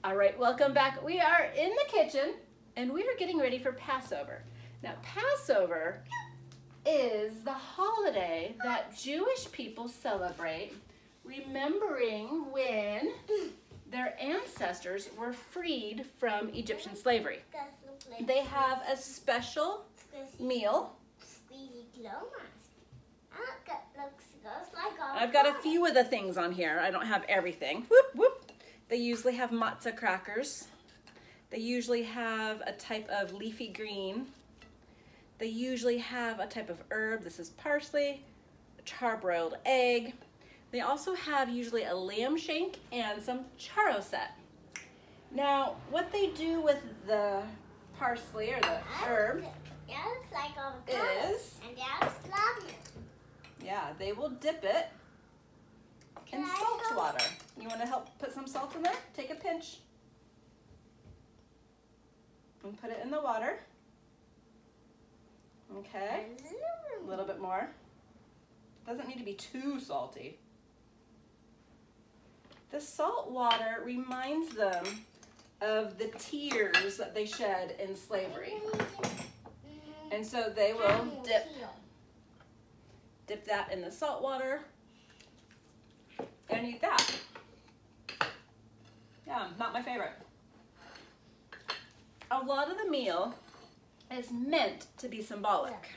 All right, welcome back. We are in the kitchen and we are getting ready for Passover. Now, Passover is the holiday that Jewish people celebrate, remembering when their ancestors were freed from Egyptian slavery. They have a special meal. I've got a few of the things on here. I don't have everything. Whoop, whoop. They usually have matzah crackers. They usually have a type of leafy green. They usually have a type of herb. This is parsley, a charbroiled egg. They also have usually a lamb shank and some charoset. Now, what they do with the parsley or the herb is, yeah, they will dip it in salt water. You want to help put some salt in there? Take a pinch and put it in the water. Okay, a little bit more. Doesn't need to be too salty. The salt water reminds them of the tears that they shed in slavery. And so they will dip that in the salt water and eat that. Yeah, not my favorite. A lot of the meal is meant to be symbolic.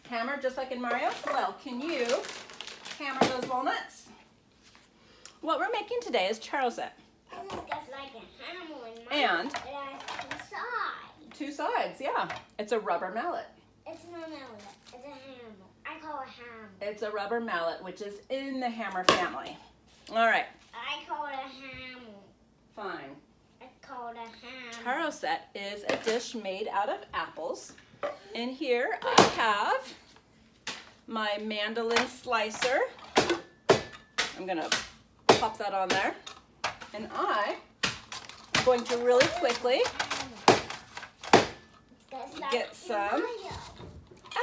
Hammer just like in Mario? Well, can you hammer those walnuts? What we're making today is charoset. And two sides, yeah. It's a rubber mallet. It's not a mallet, it's a hammer. I call it hammer. It's a rubber mallet, which is in the hammer family. All right. I call it a hammer. Fine. I call it a hammer. Charoset is a dish made out of apples. And here I have my mandolin slicer. I'm gonna pop that on there. And I'm going to really quickly get some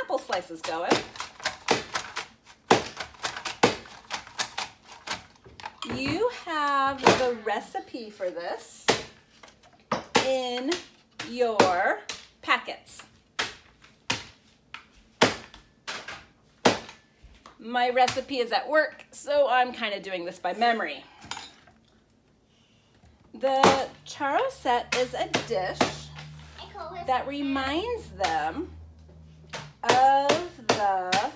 apple slices going. You have the recipe for this in your packets. My recipe is at work, so I'm kind of doing this by memory. The charoset is a dish that reminds them of the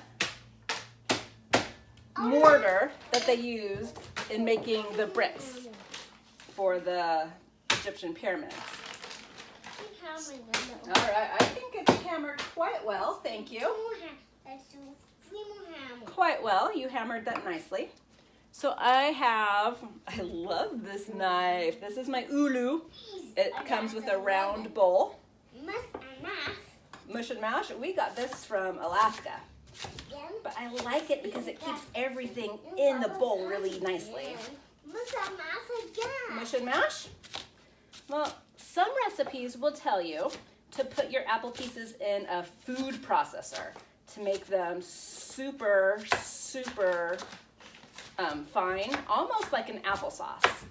mortar that they used in making the bricks for the Egyptian pyramids. All right, I think it's hammered quite well, thank you. Quite well, you hammered that nicely. So I love this knife. This is my ulu. It comes with a round bowl. Mush and mash. We got this from Alaska. But I like it because it keeps everything in the bowl really nicely. Mush and mash? Well, some recipes will tell you to put your apple pieces in a food processor to make them super, super fine, almost like an applesauce.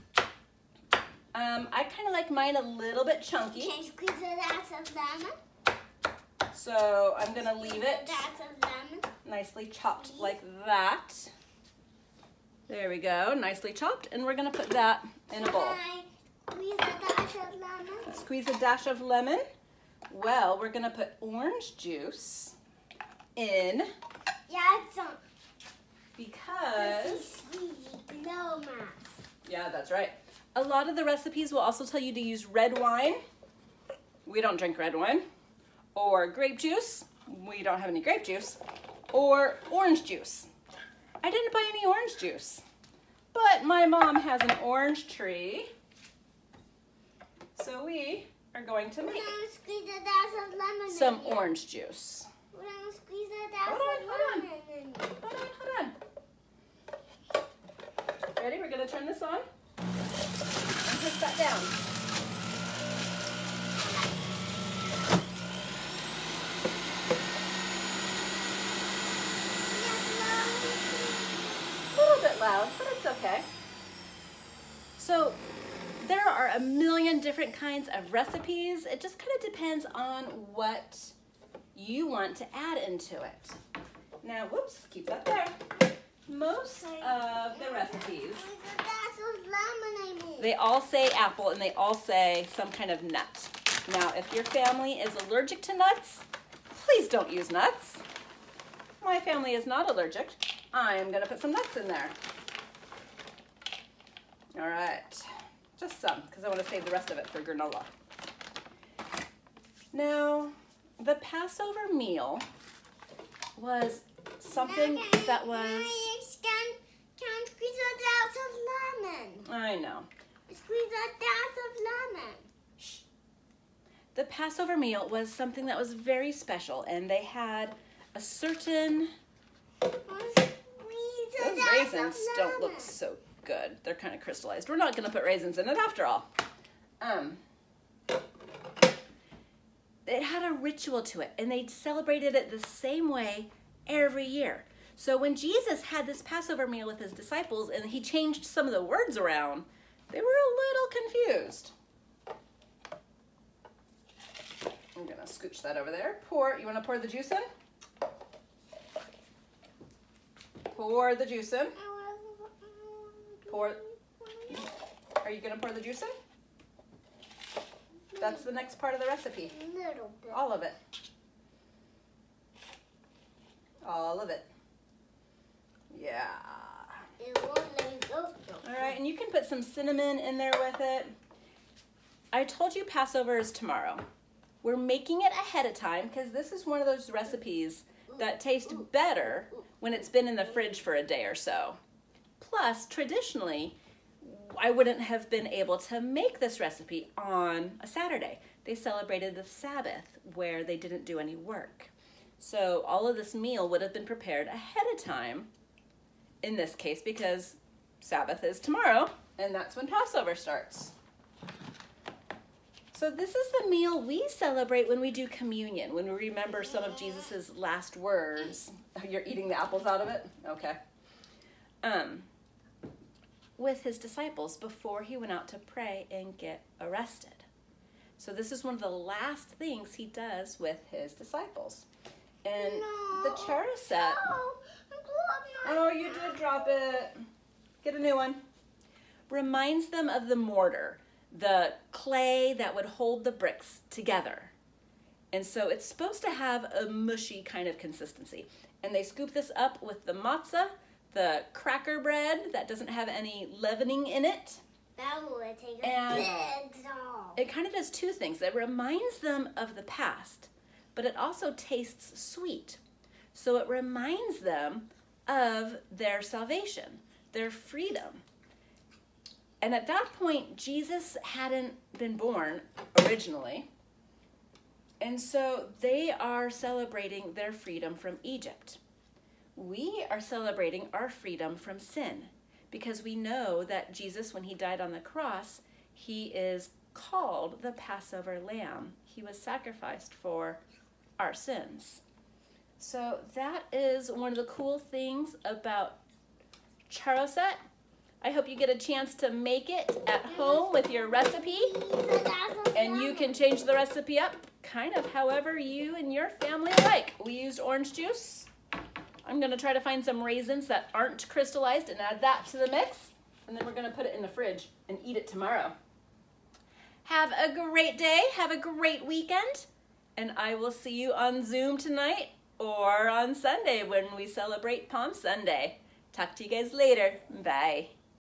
I kind of like mine a little bit chunky. Can you squeeze it out of lemon? So I'm gonna leave it nicely chopped like that. There we go, nicely chopped, and we're gonna put that in a bowl. Squeeze a dash of lemon. Squeeze a dash of lemon. Well, we're gonna put orange juice in. Yeah, it's on. Because. No, Mom. Yeah, that's right. A lot of the recipes will also tell you to use red wine. We don't drink red wine. Or grape juice. We don't have any grape juice. Or orange juice. I didn't buy any orange juice. But my mom has an orange tree. So we are going to make some orange juice. We're going to squeeze a dash Hold of lemon. on. Ready? We're going to turn this on. And push that down. A little bit loud, but it's okay. So there are a million different kinds of recipes. It just kind of depends on what you want to add into it. Now, whoops, keep that there. Most of the recipes, they all say apple and they all say some kind of nut. Now, if your family is allergic to nuts, please don't use nuts. My family is not allergic. I'm gonna put some nuts in there. All right, just some, because I want to save the rest of it for granola. Now, the Passover meal was something that was... Can squeeze a dash of lemon. I know. Squeeze a dash of lemon. Shh. The Passover meal was something that was very special, and they had a certain... Those raisins don't look so good. They're kind of crystallized. We're not going to put raisins in it after all. It had a ritual to it, and they celebrated it the same way every year. So when Jesus had this Passover meal with his disciples and he changed some of the words around, they were a little confused. I'm going to scooch that over there. You want to pour the juice in? Pour the juice in. Are you going to pour the juice in? That's the next part of the recipe. A little bit. All of it. All of it. Yeah. It won't let me go. All right, and you can put some cinnamon in there with it. I told you Passover is tomorrow. We're making it ahead of time because this is one of those recipes that taste better when it's been in the fridge for a day or so. Plus, traditionally, I wouldn't have been able to make this recipe on a Saturday. They celebrated the Sabbath where they didn't do any work. So all of this meal would have been prepared ahead of time in this case because Sabbath is tomorrow and that's when Passover starts. So this is the meal we celebrate when we do communion, when we remember some of Jesus's last words. You're eating the apples out of it? Okay. With his disciples before he went out to pray and get arrested. So this is one of the last things he does with his disciples. And the Charoset, oh, you did drop it. Get a new one. Reminds them of the mortar, the clay that would hold the bricks together. And so it's supposed to have a mushy kind of consistency. And they scoop this up with the matzah, the cracker bread that doesn't have any leavening in it. That would take a big salt. It kind of does two things. It reminds them of the past, but it also tastes sweet. So it reminds them of their salvation, their freedom. And at that point, Jesus hadn't been born originally. And so they are celebrating their freedom from Egypt. We are celebrating our freedom from sin because we know that Jesus, when he died on the cross, he is called the Passover Lamb. He was sacrificed for our sins. So that is one of the cool things about Charoset. I hope you get a chance to make it at home with your recipe. And you can change the recipe up kind of however you and your family like. We used orange juice. I'm going to try to find some raisins that aren't crystallized and add that to the mix. And then we're going to put it in the fridge and eat it tomorrow. Have a great day. Have a great weekend. And I will see you on Zoom tonight or on Sunday when we celebrate Palm Sunday. Talk to you guys later. Bye.